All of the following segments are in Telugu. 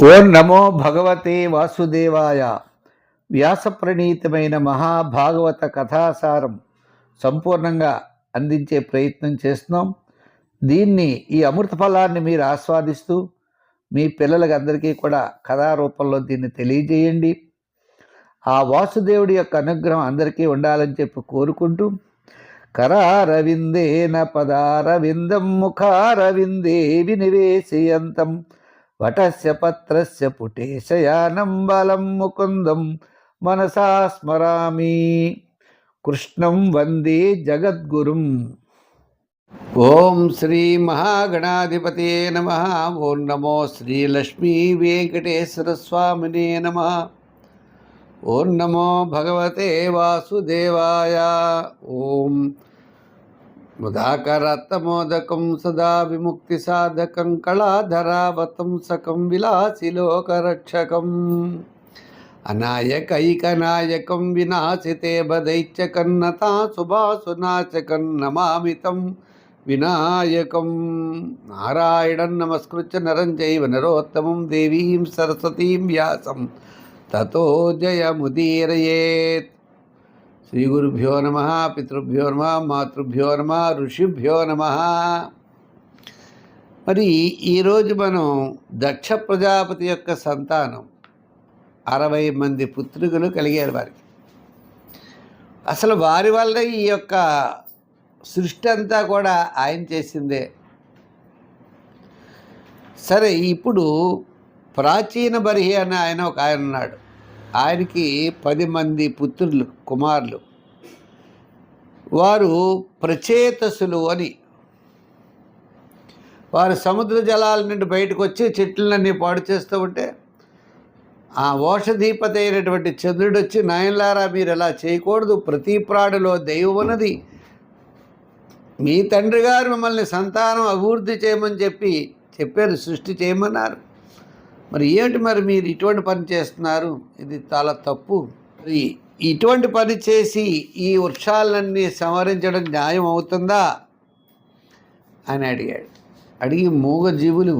ఓం నమో భగవతే వాసుదేవాయ. వ్యాసప్రణీతమైన మహాభాగవత కథాసారం సంపూర్ణంగా అందించే ప్రయత్నం చేస్తున్నాం. ఈ అమృత ఫలాన్ని మీరు ఆస్వాదిస్తూ మీ పిల్లలకి అందరికీ కూడా కథారూపంలో దీన్ని తెలియజేయండి. ఆ వాసుదేవుడి యొక్క అనుగ్రహం అందరికీ ఉండాలని చెప్పి కోరుకుంటూ, కరారవిందేన పదారవిందం ముఖారవిందే వినివేశయంతం వటస్య పత్రస్య పుటేశయానం బలం ముకుందం మనసా స్మరామి. కృష్ణం వందే జగద్గురుం. ఓం శ్రీ మహాగణాధిపతయే నమః. ఓం నమో శ్రీ లక్ష్మీ వెంకటేశ్వర స్వామినే నమః. ఓం నమో భగవతే వాసుదేవాయ. ఓం ముదాకరత్తమోదకం సదా విముక్తి సాధకం కళాధరావతం సకం విలాసిలోకరక్షకం అనాయకైకనాయకం వినాశితే బదైత్యకన్నతా సుభాసునాశకం నమామితం వినాయకం. నారాయణం నమస్కృత్య నరం చైవ నరోత్తమం దేవీం సరస్వతీం వ్యాసం తతో జయముదీరయేత్. శ్రీ గురుభ్యో నమ, పితృభ్యో నమ, మాతృభ్యో నమ, ఋషిభ్యో నమ. మరి ఈరోజు మనం దక్ష ప్రజాపతి యొక్క సంతానం 60 మంది పుత్రులు కలిగారు వారికి. అసలు వారి వల్ల ఈ యొక్క సృష్టి అంతా కూడా ఆయన చేసిందే. సరే, ఇప్పుడు ప్రాచీన బర్హి అని ఒక ఆయన ఉన్నాడు. ఆయనకి 10 మంది పుత్రులు, కుమారులు. వారు ప్రచేతసులు అని. వారు సముద్ర జలాల నుండి బయటకు వచ్చి చెట్లన్నీ పాడు చేస్తూ ఉంటే ఆ ఓషధీపతి అయినటువంటి చంద్రుడు వచ్చి, నాయనలారా మీరు ఎలా చేయకూడదు, ప్రతి ప్రాణిలో దైవం ఉన్నది, మీ తండ్రి గారు మిమ్మల్ని సంతానం అభివృద్ధి చేయమని చెప్పారు, సృష్టి చేయమన్నారు. మరి ఏంటి మరి మీరు ఇటువంటి పని చేస్తున్నారు, ఇది చాలా తప్పు. మరి ఇటువంటి పని చేసి ఈ వృక్షాలన్నీ సంహరించడం న్యాయం అవుతుందా అని అడిగాడు. అడిగి, మూగ జీవులు,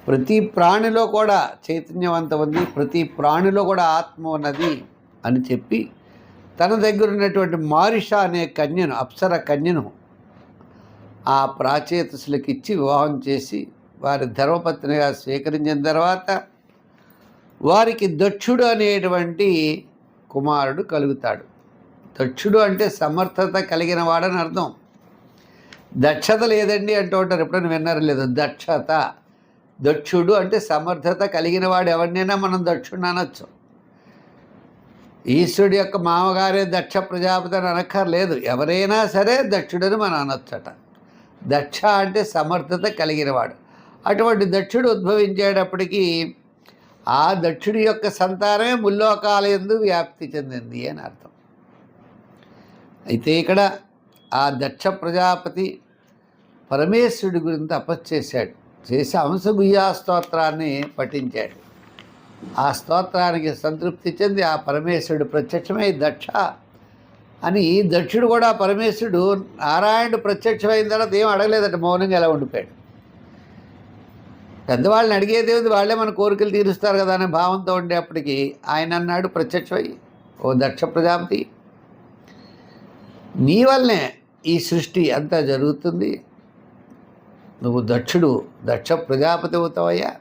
ప్రతి ప్రాణిలో కూడా చైతన్యవంతం ఉంది, ప్రతి ప్రాణిలో కూడా ఆత్మ ఉన్నది అని చెప్పి తన దగ్గర ఉన్నటువంటి మారిష అనే కన్యను, అప్సర కన్యను ఆ ప్రాచేతసులకు ఇచ్చి వివాహం చేసి వారి ధర్మపత్నిగా స్వీకరించిన తర్వాత వారికి దక్షుడు అనేటువంటి కుమారుడు కలుగుతాడు. దక్షుడు అంటే సమర్థత కలిగిన వాడని అర్థం. దక్షత లేదండి అంటూ ఉంటారు, ఎప్పుడైనా విన్నారు లేదు? దక్షత, దక్షుడు అంటే సమర్థత కలిగిన వాడు. ఎవరినైనా మనం దక్షుడు అనొచ్చు. ఈశ్వరుడి యొక్క మామగారే దక్ష ప్రజాపతి అని అనక్కర్లేదు, ఎవరైనా సరే దక్షుడని మనం అనొచ్చట. దక్ష అంటే సమర్థత కలిగినవాడు. అటువంటి దక్షుడు ఉద్భవించేటప్పటికీ ఆ దక్షుడి యొక్క సంతానమే ముల్లోకాల యందు వ్యాప్తి చెందింది అని అర్థం. అయితే ఇక్కడ ఆ దక్ష ప్రజాపతి పరమేశ్వరుడి గురించి తపస్సు చేశాడు. చేసి అంశగుయ్యా స్తోత్రాన్ని పఠించాడు. ఆ స్తోత్రానికి సంతృప్తి చెంది ఆ పరమేశ్వరుడు ప్రత్యక్షమై దక్ష అని, దక్షుడు కూడా పరమేశ్వరుడు నారాయణుడు ప్రత్యక్షమైన తర్వాత ఏం అడగలేదట, మౌనంగా ఎలా ఉండిపోయాడు. పెద్దవాళ్ళని అడిగేది ఉంది, వాళ్ళే మన కోరికలు తీరుస్తారు కదా అనే భావంతో ఉండేప్పటికీ ఆయన అన్నాడు ప్రత్యక్షమై, ఓ దక్ష ప్రజాపతి, నీ వల్లనే ఈ సృష్టి అంతా జరుగుతుంది, నువ్వు దక్ష ప్రజాపతి అవుతావయ్యా.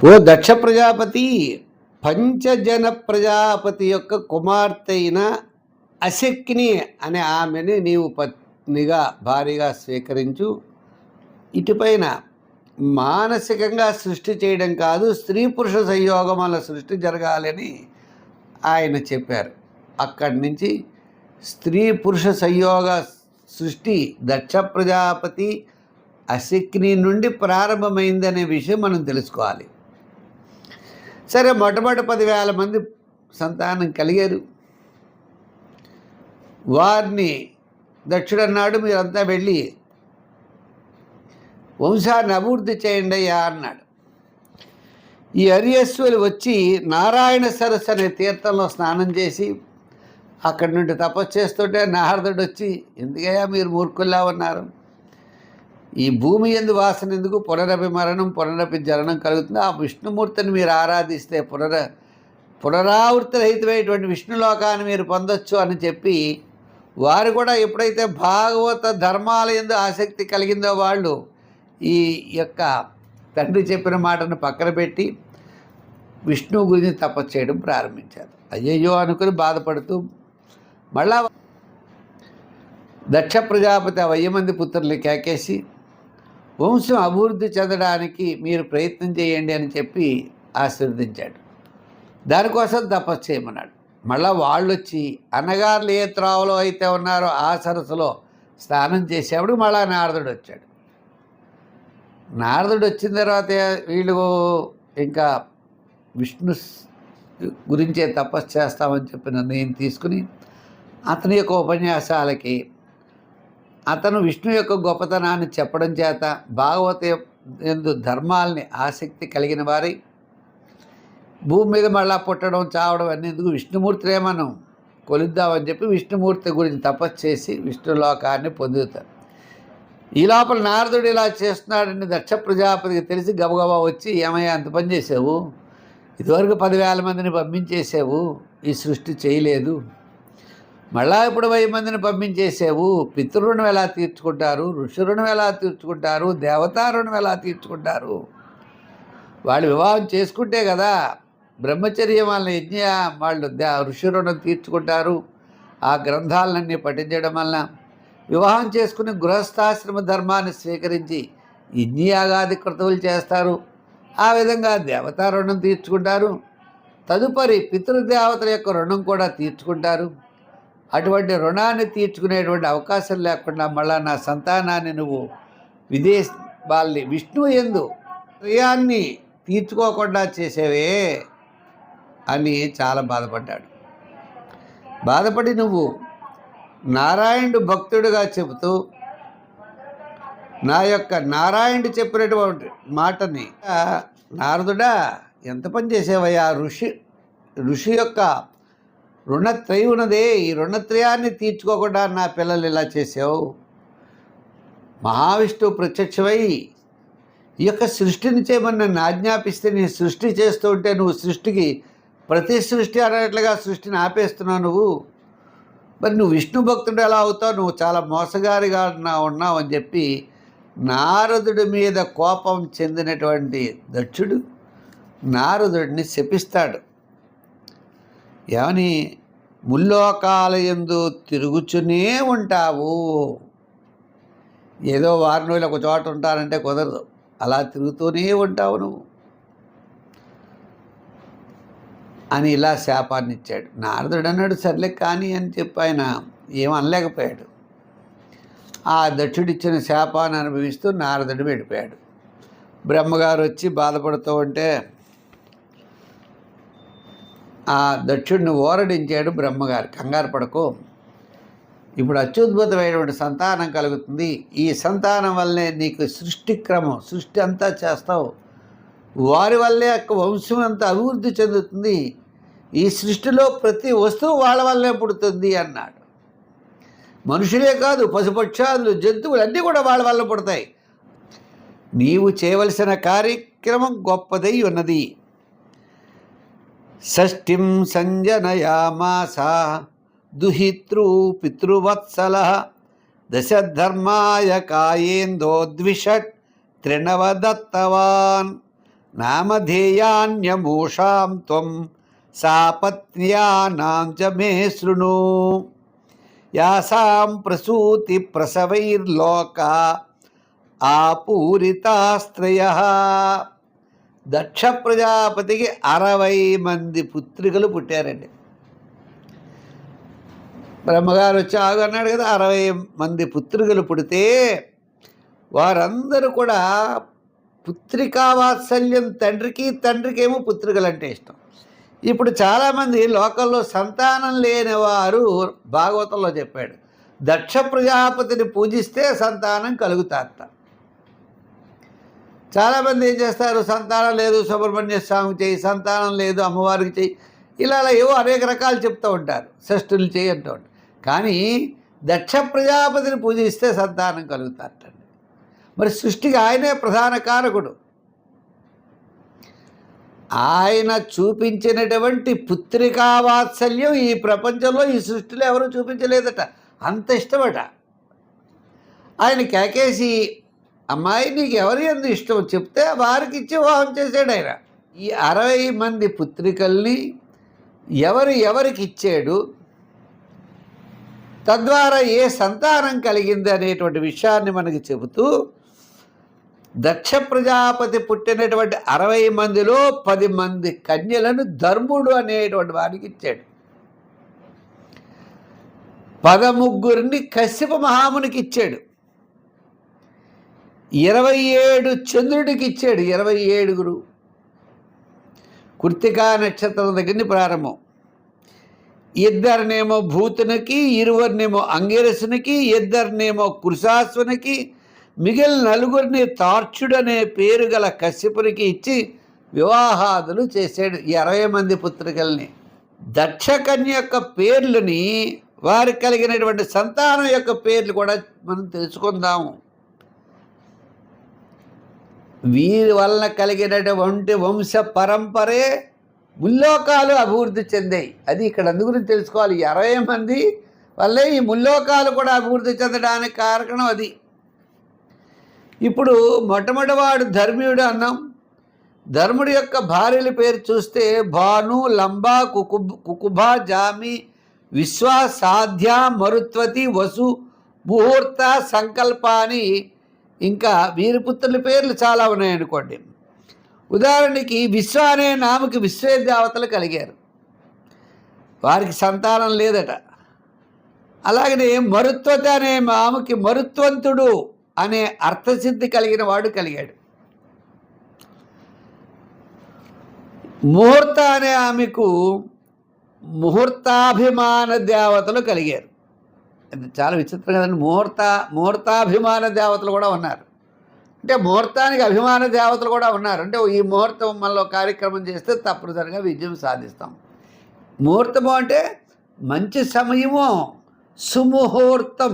ఓ దక్ష ప్రజాపతి, పంచజన ప్రజాపతి యొక్క కుమార్తె అయిన అశక్ని అనే ఆమెని నీవు పత్నిగా, భార్యగా స్వీకరించు. ఇటుపైన మానసికంగా సృష్టి చేయడం కాదు, స్త్రీ పురుష సంయోగం వల్ల సృష్టి జరగాలని ఆయన చెప్పారు. అక్కడి నుంచి స్త్రీ పురుష సంయోగ సృష్టి దక్ష ప్రజాపతి అశక్ని నుండి ప్రారంభమైందనే విషయం మనం తెలుసుకోవాలి. సరే, మొట్టమొదటి 10,000 మంది సంతానం కలిగారు. వారిని దక్షుడు అన్నాడు, మీరంతా వెళ్ళి వంశాన్ని అభివృద్ధి చేయండి అయ్యా అన్నాడు. ఈ హరియశ్వరులు వచ్చి నారాయణ సరస్సు అనే తీర్థంలో స్నానం చేసి అక్కడి నుండి తపస్సు చేస్తుంటే నారదుడు వచ్చి, ఎందుకయ్యా మీరు మూర్ఖుల్లా ఉన్నారు, ఈ భూమి యందు వాసన ఎందుకు, పునరపి మరణం పునరపి జననం కలుగుతుంది. ఆ విష్ణుమూర్తిని మీరు ఆరాధిస్తే పునరావృత్తి రహితమైనటువంటి విష్ణులోకాన్ని మీరు పొందొచ్చు అని చెప్పి, వారు కూడా ఎప్పుడైతే భాగవత ధర్మాల యందు ఆసక్తి కలిగిందో వాళ్ళు ఈ యొక్క తండ్రి చెప్పిన మాటను పక్కన పెట్టి విష్ణువు గురించి తపస్సు చేయడం ప్రారంభించారు. అయ్యయ్యో అనుకుని బాధపడుతూ మళ్ళా దక్ష ప్రజాపతి 1000 మంది పుత్రుల్ని కేకేసి వంశం అభివృద్ధి చెందడానికి మీరు ప్రయత్నం చేయండి అని చెప్పి ఆశీర్వదించాడు. దానికోసం తపస్సు చేయమన్నాడు. మళ్ళా వాళ్ళు వచ్చి అన్నగారులు ఏ త్రావలో అయితే ఉన్నారో ఆ సరస్సులో స్నానం చేసేప్పుడు మళ్ళా నారదుడు వచ్చాడు. నారదుడు వచ్చిన తర్వాత వీళ్ళు ఇంకా విష్ణు గురించే తపస్సు చేస్తామని చెప్పి నిర్ణయం తీసుకుని అతని యొక్క ఉపన్యాసాలకి అతను విష్ణు యొక్క గొప్పతనాన్ని చెప్పడం చేత భాగవత యందు ధర్మాల్ని ఆసక్తి కలిగిన వారి భూమి మీద మళ్ళా పుట్టడం చావడం అనేందుకు విష్ణుమూర్తినే మనం కొలుద్దామని చెప్పి విష్ణుమూర్తి గురించి తపస్సు చేసి విష్ణులోకాన్ని పొందుతారు. ఈ లోపల నారదుడు ఇలా చేస్తున్నాడని దక్ష ప్రజాపతికి తెలిసి గబగబా వచ్చి, ఏమయ్యా అంత పని చేసావు, ఇదివరకు 10,000 మందిని పంపించేసావు, ఈ సృష్టి చేయలేదు, మళ్ళా ఇప్పుడు 1000 మందిని పంపించేసావు, పితృరుణం ఎలా తీర్చుకుంటారు, ఋషి రుణం ఎలా తీర్చుకుంటారు, దేవతా రుణం ఎలా తీర్చుకుంటారు, వాళ్ళు వివాహం చేసుకుంటే కదా బ్రహ్మచర్యం వలన యజ్ఞ వాళ్ళు ఋషి రుణం తీర్చుకుంటారు, ఆ గ్రంథాలన్నీ పఠించడం వలన వివాహం చేసుకుని గృహస్థాశ్రమ ధర్మాన్ని స్వీకరించి యజ్ఞయాగాది కృతువులు చేస్తారు, ఆ విధంగా దేవతా రుణం తీర్చుకుంటారు, తదుపరి పితృదేవతల యొక్క రుణం కూడా తీర్చుకుంటారు. అటువంటి రుణాన్ని తీర్చుకునేటువంటి అవకాశం లేకుండా మళ్ళా నా సంతానాన్ని నువ్వు వాళ్ళని విష్ణువు యందు ప్రియాన్ని తీర్చుకోకుండా చేసేవే అని చాలా బాధపడ్డాడు. బాధపడి నువ్వు నారాయణుడు భక్తుడిగా చెబుతూ నా యొక్క నారాయణుడు చెప్పినటువంటి మాటని, నారదుడా ఎంత పని చేసేవయ్యా, ఋషి యొక్క రుణత్రయం ఉన్నదే, ఈ రుణత్రయాన్ని తీర్చుకోకుండా నా పిల్లలు ఇలా చేసావు, మహావిష్ణువు ప్రత్యక్షమై ఈ యొక్క సృష్టిని చేయమని నన్ను ఆజ్ఞాపిస్తే నేను సృష్టి చేస్తూ ఉంటే నువ్వు సృష్టికి ప్రతి సృష్టి అనేట్లుగా సృష్టిని ఆపేస్తున్నావు, మరి నువ్వు విష్ణు భక్తుడు ఎలా అవుతావు, నువ్వు చాలా మోసగారిగా ఉన్నావు అని చెప్పి నారదుడి మీద కోపం చెందినటువంటి దక్షుడు నారదుడిని శపిస్తాడు. ఏమని, ముల్లోకాలయందు తిరుగుచునే ఉంటావు, ఏదో వారం రోజులు ఒక చోట ఉంటానంటే కుదరదు, అలా తిరుగుతూనే ఉంటావు నువ్వు అని ఇలా శాపాన్ని ఇచ్చాడు. నారదుడు అన్నాడు సర్లే కానీ అని చెప్పి ఆయన ఏమనలేకపోయాడు. ఆ దక్షుడిచ్చిన శాపాన్ని అనుభవిస్తూ నారదుడు వెళ్ళిపోయాడు. బ్రహ్మగారు వచ్చి బాధపడుతూ ఉంటే ఆ దక్షుడిని ఓరడించాడు బ్రహ్మగారు, కంగారు పడకు, ఇప్పుడు అత్యద్భుతమైనటువంటి సంతానం కలుగుతుంది, ఈ సంతానం వల్లే నీకు సృష్టి క్రమం సృష్టి అంతా చేస్తావు, వారి వల్లే యొక్క వంశం అంతా అభివృద్ధి చెందుతుంది, ఈ సృష్టిలో ప్రతి వస్తువు వాళ్ళ వల్లే పుడుతుంది అన్నాడు. మనుషులే కాదు, పశుపక్షాదులు జంతువులు అన్నీ కూడా వాళ్ళ వల్ల పుడతాయి, నీవు చేయవలసిన కార్యక్రమం గొప్పదై ఉన్నది. షష్ఠిం సంజనయామాస దుహితృ పితృవత్సల దశధర్మాయ కాయేందో ద్విషట్ త్రినవదత్తవాన్ నామధేయాన్యమూషాం త్వం సాపత్న్యానాం చ మే శృణు యాసాం ప్రసూతి ప్రసవైర్లోక ఆపూరితాస్త్రయః. దక్ష ప్రజాపతికి 60 మంది పుత్రికలు పుట్టారండి. బ్రహ్మగారు వచ్చి అన్నాడు కదా, 60 మంది పుత్రికలు పుడితే వారందరూ కూడా పుత్రికా వాత్సల్యం, తండ్రికేమో పుత్రికలు అంటే ఇష్టం. ఇప్పుడు చాలామంది లోకల్లో సంతానం లేని వారు భాగవతంలో చెప్పాడు, దక్ష ప్రజాపతిని పూజిస్తే సంతానం కలుగుతారట. చాలామంది ఏం చేస్తారు, సంతానం లేదు సుబ్రహ్మణ్య స్వామికి చెయ్యి, సంతానం లేదు అమ్మవారికి చెయ్యి, ఇలా ఏవో అనేక రకాలు చెప్తూ ఉంటారు, షష్ఠులు చెయ్యి అంటూ ఉంటారు. కానీ దక్ష ప్రజాపతిని పూజిస్తే సంతానం కలుగుతారటండి. మరి సృష్టికి ఆయనే ప్రధాన కారకుడు. ఆయన చూపించినటువంటి పుత్రికా వాత్సల్యం ఈ ప్రపంచంలో ఈ సృష్టిలో ఎవరూ చూపించలేదట. అంత ఇష్టమట. ఆయన కేకేసి, అమ్మాయి నీకు ఎవరి యందు ఇష్టం చెప్తే వారికి ఇచ్చి వివాహం చేశాడు ఆయన. ఈ 60 మంది పుత్రికల్ని ఎవరికి ఇచ్చాడు, తద్వారా ఏ సంతానం కలిగింది అనేటువంటి విషయాన్ని మనకి చెబుతూ, దక్ష ప్రజాపతి పుట్టినటువంటి 60 మందిలో 10 మంది కన్యలను ధర్ముడు అనేటువంటి వారికి ఇచ్చాడు. 13 కశ్యప మహామునికి ఇచ్చాడు. 27 చంద్రుడికి ఇచ్చాడు. 27 కృత్తికా నక్షత్రం దగ్గరని ప్రారంభం. 2 భూతునికి, 2 అంగిరసునికి, 2 కృశాశ్వనికి, మిగిలిన 4 తార్చుడనే పేరు గల కశ్యపునికి ఇచ్చి వివాహాదులు చేశాడు. 20 మంది పుత్రికల్ని. దక్షకన్య యొక్క పేర్లని, వారికి కలిగినటువంటి సంతానం యొక్క పేర్లు కూడా మనం తెలుసుకుందాము. వీరి వలన కలిగినటువంటి వంశ పరంపరే ముల్లోకాలు అభివృద్ధి చెందాయి. అది ఇక్కడ అందుగురించి తెలుసుకోవాలి. 20 మంది వల్లే ఈ ముల్లోకాలు కూడా అభివృద్ధి చెందడానికి కారణం అది. ఇప్పుడు మొట్టమొదటివాడు ధర్మీయుడు అన్నాం. ధర్ముడి యొక్క భార్యల పేరు చూస్తే భాను, లంబ, కుకుభ, జామి, విశ్వ, సాధ్య, మరుత్వతి, వసు, ముహూర్త, సంకల్ప అని ఇంకా వీరి పుత్రుల పేర్లు చాలా ఉన్నాయనుకోండి. ఉదాహరణకి విశ్వ అనే నామకి విశ్వదేవతలు కలిగారు, వారికి సంతానం లేదట. అలాగనే మరుత్వత అనే ఆమెకి మరుత్వంతుడు అనే అర్థసిద్ధి కలిగిన వాడు కలిగాడు. ముహూర్త అనే ఆమెకు ముహూర్తాభిమాన దేవతలు కలిగారు. అది చాలా విచిత్రం కదండి. ముహూర్తాభిమాన దేవతలు కూడా ఉన్నారు. అంటే ముహూర్తానికి అభిమాన దేవతలు కూడా ఉన్నారు. అంటే ఈ ముహూర్తం మనలో కార్యక్రమం చేస్తే తప్పనిసరిగా విజయం సాధిస్తాం. ముహూర్తము అంటే మంచి సమయము, సుముహూర్తం,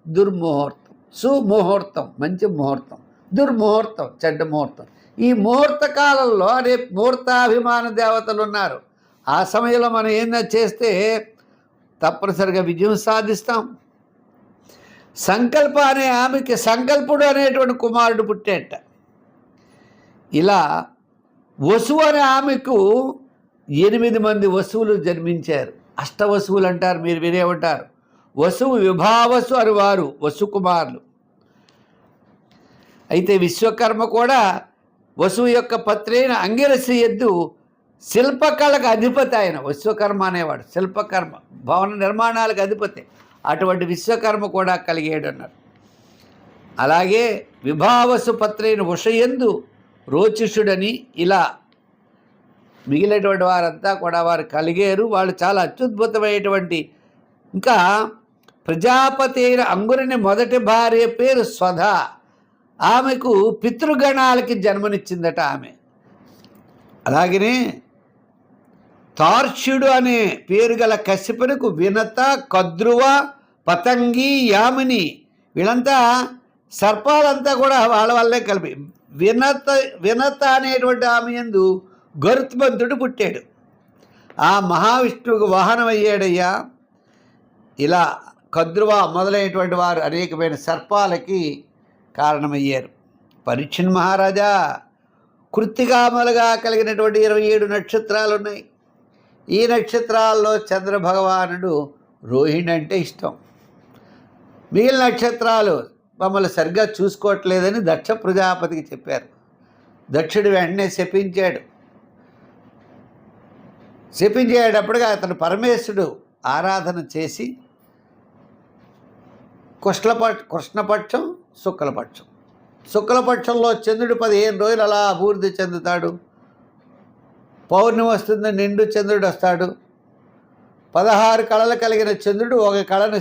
దుర్ముహూర్తం. సుముహూర్తం మంచి ముహూర్తం, దుర్ముహూర్తం చెడ్డ ముహూర్తం. ఈ ముహూర్త కాలంలో అనే ముహూర్తాభిమాన దేవతలు ఉన్నారు. ఆ సమయంలో మనం ఏదైనా చేస్తే తప్పనిసరిగా విజయం సాధిస్తాం. సంకల్ప అనే ఆమెకి సంకల్పుడు అనేటువంటి కుమారుడు పుట్టేట. ఇలా వసువు అనే ఆమెకు 8 మంది వసువులు జన్మించారు. అష్టవసువులు అంటారు, మీరు వినే ఉంటారు. వసువు, విభావసు అని వారు వసు కుమారులు. అయితే విశ్వకర్మ కూడా వసువు యొక్క పత్రి అయిన అంగిరసి ఎద్దు శిల్పకళకు అధిపతి. ఆయన విశ్వకర్మ అనేవాడు శిల్పకర్మ, భవన నిర్మాణాలకు అధిపతి. అటువంటి విశ్వకర్మ కూడా కలిగాడు అన్నారు. అలాగే విభావసు పత్రైన ఉషయందు రోచిషుడని ఇలా మిగిలినటువంటి వారంతా కూడా వారు కలిగారు. వాళ్ళు చాలా అత్యద్భుతమైనటువంటి. ఇంకా ప్రజాపతి అయిన అంగురుని మొదటి భార్య పేరు స్వధ. ఆమెకు పితృగణాలకి జన్మనిచ్చిందట ఆమె. అలాగనే తార్ష్యుడు అనే పేరు గల కశ్యపునకు వినత, కద్రువ, పతంగి, యామిని, వీళ్ళంతా సర్పాలంతా కూడా వాళ్ళ వల్లే కలిపి. వినత అనేటువంటి ఆమె యందు గరుత్మంతుడు పుట్టాడు. ఆ మహావిష్ణువుకు వాహనం అయ్యాడయ్యా. ఇలా కద్రువ మొదలైనటువంటి వారు అనేకమైన సర్పాలకి కారణమయ్యారు. పరీక్షణ్ మహారాజా కృత్తికామలుగా కలిగినటువంటి 27 నక్షత్రాలు ఉన్నాయి. ఈ నక్షత్రాల్లో చంద్రభగవానుడు రోహిణి అంటే ఇష్టం. మిగిలిన నక్షత్రాలు మమ్మల్ని సరిగ్గా చూసుకోవట్లేదని దక్ష ప్రజాపతికి చెప్పారు. దక్షుడు వెంటనే శపించేటప్పటిగా అతను పరమేశ్వరుడు ఆరాధన చేసి కృష్ణపక్షం, శుక్లపక్షం. శుక్లపక్షంలో చంద్రుడు 15 రోజులు అలా అభివృద్ధి చెందుతాడు. పౌర్ణమి వస్తుంది, నిండు చంద్రుడు వస్తాడు. 16 కళలు కలిగిన చంద్రుడు ఒక కళను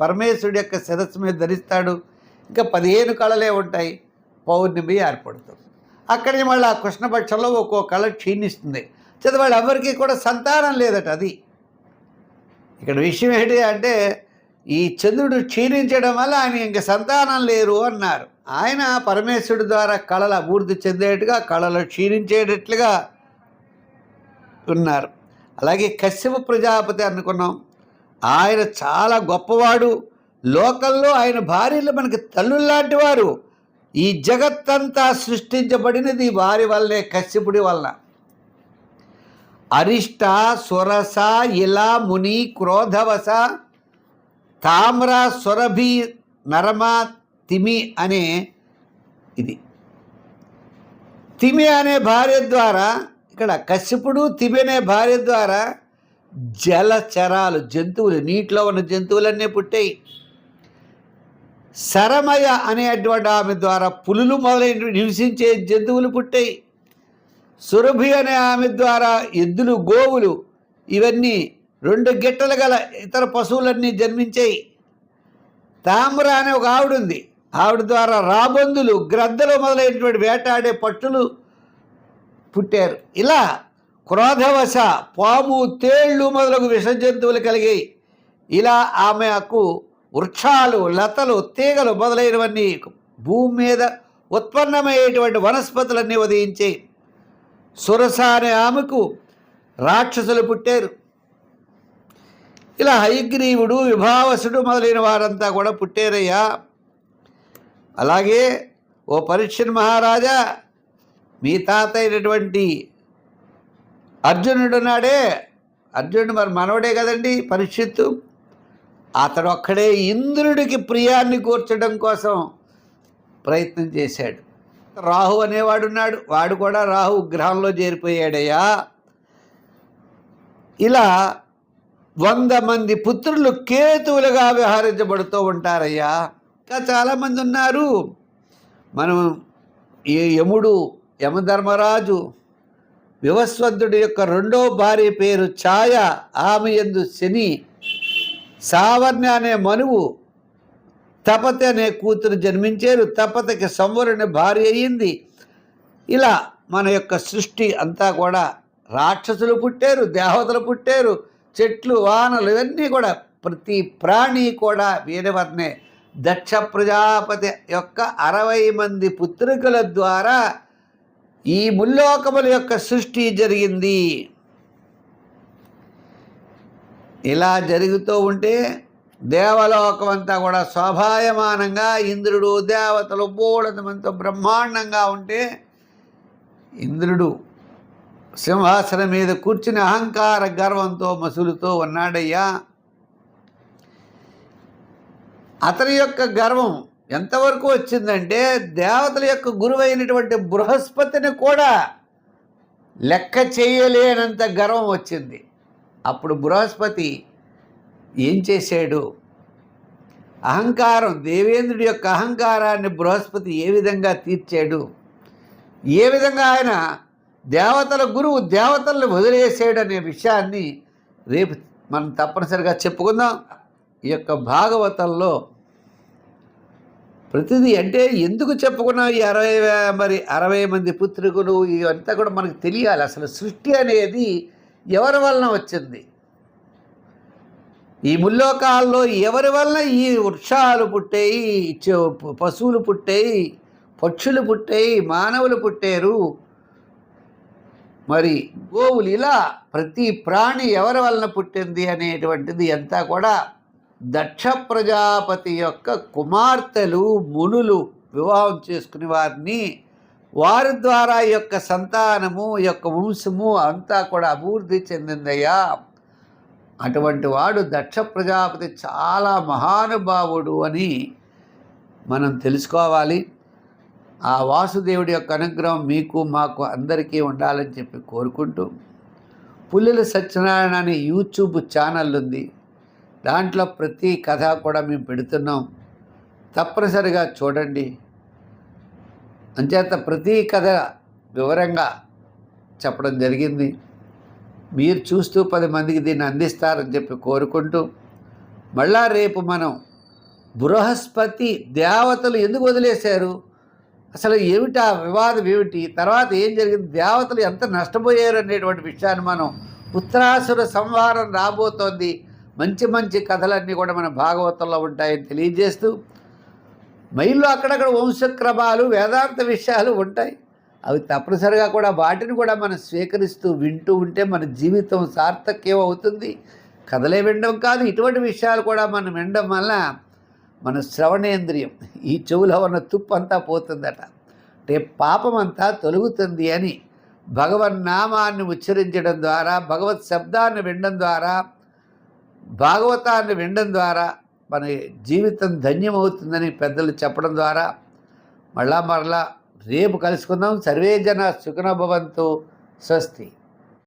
పరమేశ్వరుడి యొక్క శిరస్సు మీద ధరిస్తాడు. ఇంకా 15 కళలే ఉంటాయి. పౌర్ణమి ఏర్పడుతుంది. అక్కడికి మళ్ళీ ఆ కృష్ణపక్షంలో ఒక్కో కళ క్షీణిస్తుంది. వాళ్ళు ఎవరికి కూడా సంతానం లేదట. అది ఇక్కడ విషయం ఏంటి అంటే ఈ చంద్రుడు క్షీణించడం వల్ల ఆయన ఇంక సంతానం లేరు అన్నారు. ఆయన పరమేశ్వరుడి ద్వారా కళలు అభివృద్ధి చెందేట్టుగా, కళలు క్షీణించేటట్లుగా ఉన్నారు. అలాగే కశ్యప ప్రజాపతి అనుకున్నాం, ఆయన చాలా గొప్పవాడు. లోకంలో ఆయన భార్యలు మనకి తల్లుల్లాంటి వారు. ఈ జగత్తంతా సృష్టించబడినది వారి వల్లే, కశ్యపుడి వలన. అరిష్ట, సురస, ఇల, ముని, క్రోధవస, తామ్ర, సురభి, నరమ, తిమి అనే ఇది. తిమి అనే భార్య ద్వారా, ఇక్కడ కశ్యపుడు తిమి అనే భార్య ద్వారా జలచరాలు, జంతువులు, నీటిలో ఉన్న జంతువులన్నీ పుట్టాయి. శరమయ అనేటువంటి ఆమె ద్వారా పులులు మొదలైన నివసించే జంతువులు పుట్టాయి. సురభి అనే ఆమె ద్వారా ఎద్దులు, గోవులు, ఇవన్నీ 2 గిట్టలు గల ఇతర పశువులన్నీ జన్మించాయి. తామ్ర అనే ఒక ఆవిడ ఉంది, ఆవిడ ద్వారా రాబందులు, గ్రద్దలు మొదలైనటువంటి వేటాడే పట్టులు పుట్టారు. ఇలా క్రోధవశ పాము, తేళ్ళు మొదలగు విష జంతువులు కలిగాయి. ఇలా ఆమెకు వృక్షాలు, లతలు, తీగలు మొదలైనవన్నీ భూమి మీద ఉత్పన్నమయ్యేటువంటి వనస్పతులన్నీ ఉదయించాయి. సురస అనే ఆమెకు రాక్షసులు పుట్టారు. ఇలా హయగ్రీవుడు, విభావసుడు మొదలైన వారంతా కూడా పుట్టారయ్యా. అలాగే ఓ పరీక్షణ్ మహారాజా, మీ తాత అయినటువంటి అర్జునుడు నాడే, అర్జునుడు మరి మనవడే కదండి పరీక్షిత్తు, అతడు ఒక్కడే ఇంద్రుడికి ప్రియాన్ని కూర్చడం కోసం ప్రయత్నం చేశాడు. రాహు అనేవాడు ఉన్నాడు, వాడు కూడా రాహు గ్రహంలో చేరిపోయాడయ్యా. ఇలా 100 మంది పుత్రులు కేతువులుగా వ్యవహరించబడుతూ ఉంటారయ్యా. ఇంకా చాలామంది ఉన్నారు. మనం ఈ యముడు, యమధర్మరాజు, వివస్వంతుడి యొక్క 2వ భార్య పేరు ఛాయ, ఆమె యందు శని, సావర్ణ్య అనే మనువు, తపతి అనే కూతురు జన్మించారు. తపతికి సంవరుని భార్య అయ్యింది. ఇలా మన యొక్క సృష్టి అంతా కూడా రాక్షసులు పుట్టారు, దేవతలు పుట్టారు, చెట్లు, వానలు, ఇవన్నీ కూడా ప్రతి ప్రాణి కూడా వీరవర్ణే. దక్ష ప్రజాపతి యొక్క 60 మంది పుత్రికల ద్వారా ఈ ముల్లోకముల యొక్క సృష్టి జరిగింది. ఇలా జరుగుతూ ఉంటే దేవలోకం అంతా కూడా శోభాయమానంగా, ఇంద్రుడు, దేవతలు బోళంతో బ్రహ్మాండంగా ఉంటే, ఇంద్రుడు సింహాసనం మీద కూర్చుని అహంకార గర్వంతో మసులుతూ ఉన్నాడయ్యా. అతని యొక్క గర్వం ఎంతవరకు వచ్చిందంటే, దేవతల యొక్క గురువైనటువంటి బృహస్పతిని కూడా లెక్క చేయలేనంత గర్వం వచ్చింది. అప్పుడు బృహస్పతి ఏం చేశాడు? అహంకారం, దేవేంద్రుడి యొక్క అహంకారాన్ని బృహస్పతి ఏ విధంగా తీర్చాడు, ఏ విధంగా ఆయన దేవతల గురువు దేవతలను వదిలేసాడు అనే విషయాన్ని రేపు మనం తప్పనిసరిగా చెప్పుకుందాం. ఈ యొక్క భాగవతంలో ప్రతిదీ అంటే ఎందుకు చెప్పుకున్నాం? ఈ 60 మంది పుత్రికులు ఇవంతా కూడా మనకు తెలియాలి. అసలు సృష్టి అనేది ఎవరి వలన వచ్చింది? ఈ ముల్లోకాల్లో ఎవరి వలన ఈ వృక్షాలు పుట్టాయి, పశువులు పుట్టాయి, పక్షులు పుట్టాయి, మానవులు పుట్టారు, మరి గోవులు, ఇలా ప్రతి ప్రాణి ఎవరి వలన పుట్టింది అనేటువంటిది అంతా కూడా దక్ష ప్రజాపతి యొక్క కుమార్తెలు, మునులు వివాహం చేసుకుని వారి ద్వారా ఈ యొక్క సంతానము, ఈ యొక్క వంశము అంతా కూడా అభివృద్ధి చెందిందయ్యా. అటువంటి వాడు దక్ష ప్రజాపతి చాలా మహానుభావుడు అని మనం తెలుసుకోవాలి. ఆ వాసుదేవుడి యొక్క అనుగ్రహం మీకు, మాకు, అందరికీ ఉండాలని చెప్పి కోరుకుంటూ, పుల్లెల సత్యనారాయణ అనే యూట్యూబ్ ఛానల్ ఉంది. దాంట్లో ప్రతి కథ కూడా మేము పెడుతున్నాం, తప్పనిసరిగా చూడండి. అంచేత ప్రతి కథ వివరంగా చెప్పడం జరిగింది. మీరు చూస్తూ 10 మందికి దీన్ని అందిస్తారని చెప్పి కోరుకుంటూ, మళ్ళా రేపు మనం బృహస్పతి దేవతలు ఎందుకు వదిలేశారు, అసలు ఏమిటి ఆ వివాదం ఏమిటి, తర్వాత ఏం జరిగింది, దేవతలు ఎంత నష్టపోయారు అనేటువంటి విషయాన్ని మనం, ఉత్తరాసుర సంహారం రాబోతోంది, మంచి మంచి కథలన్నీ కూడా మన భాగవతంలో ఉంటాయని తెలియజేస్తూ, మైల్లో అక్కడక్కడ వంశక్రమాలు వేదాంత విషయాలు ఉంటాయి. అవి తప్పనిసరిగా కూడా వాటిని కూడా మనం స్వీకరిస్తూ వింటూ ఉంటే మన జీవితం సార్థక్యం అవుతుంది. కథలే వినడం కాదు, ఇటువంటి విషయాలు కూడా మనం వినడం వల్ల మన శ్రవణేంద్రియం, ఈ చెవులో ఉన్న తుప్పు అంతా పోతుందట. అంటే పాపం అంతా తొలగుతుంది అని భగవన్నామాన్ని ఉచ్చరించడం ద్వారా, భగవత్ శబ్దాన్ని వినడం ద్వారా, భాగవతాన్ని వినడం ద్వారా మన జీవితం ధన్యమవుతుందని పెద్దలు చెప్పడం ద్వారా మరలా రేపు కలుసుకుందాం. సర్వే జన సుఖినో భవంతు. స్వస్తి.